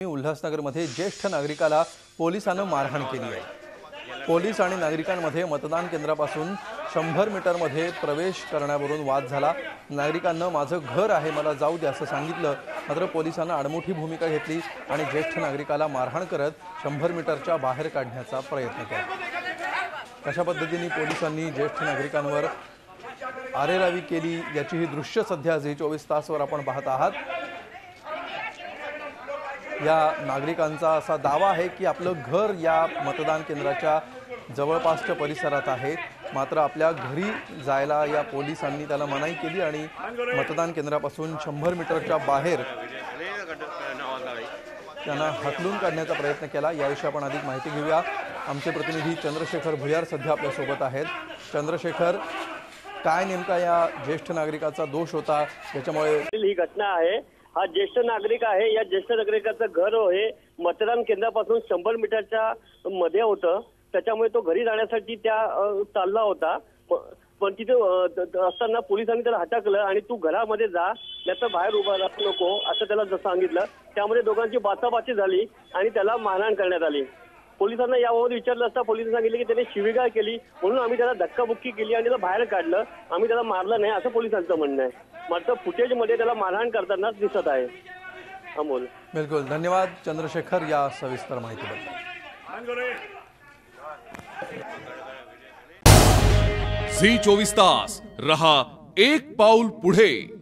उल्हासनगरमध्ये ज्येष्ठ नागरिकाला पोलिसांनी मारहाण केली आहे। पोलीस आणि नागरिकांमध्ये मतदान केंद्रापासून 100 मीटरमध्ये प्रवेश करण्यावरून वाद झाला। नागरिकांना माझं घर आहे मला जाऊ द्या असं सांगितलं, मात्र पोलिसांनी आडमुठी भूमिका घेतली आणि ज्येष्ठ नागरिकाला मारहाण करत 100 मीटरच्या बाहेर काढण्याचा प्रयत्न केला। कशा पद्धतीने पोलिसांनी ज्येष्ठ नागरिकांवर आरेरावी केली याची ही दृश्य सध्या झी 24 तासवर आपण पाहत आहात। या नागरिकांचा असा दावा आहे की आपलं घर या मतदान केंद्राच्या जवळपासच्या परिसरात आहे, मात्र आपल्या घरी जायला या पोलिसांनी त्याला मनाई केली आणि मतदान केंद्रापासून 100 मीटरच्या बाहेर त्यांना हकलून काढण्याचा प्रयत्न केला। याविषयी आपण अधिक माहिती घेऊया। आमचे प्रतिनिधी चंद्रशेखर भुयार सध्या आपल्या सोबत आहेत। चंद्रशेखर, काय नेमका या ज्येष्ठ नागरिकाचा दोष होता त्याच्यामुळे ही घटना आहे? हा ज्येष्ठ नागरिक आहे, या ज्येष्ठ नागरिकाचं घर हे मतदान केंद्रापासून 100 मीटरच्या मध्ये होतं, त्याच्यामुळे तो घरी जाण्यासाठी त्या चालला होता। पण तिथे असताना पोलिसांनी त्याला हटकलं आणि तू घरामध्ये जा, नाहीतर बाहेर उभा राहू नको असं त्याला सांगितलं। त्यामध्ये दोघांची बाचाबाची झाली आणि त्याला मारहाण करण्यात आली। पोलिसांना याबाबत विचारलं असता पोलिसांनी सांगितले की त्याने शिवीगाळ केली म्हणून आम्ही त्याला धक्काबुक्की केली आणि त्याला बाहेर काढलं, आम्ही त्याला मारलं नाही असं पोलिसांचं म्हणणं आहे। मात्र फुटेजमध्ये त्याला मारहाण करताना दिसत आहे। अमोल, बिलकुल धन्यवाद चंद्रशेखर या सविस्तर माहितीबद्दल। झी 24 तास रहा एक पाऊल पुढे।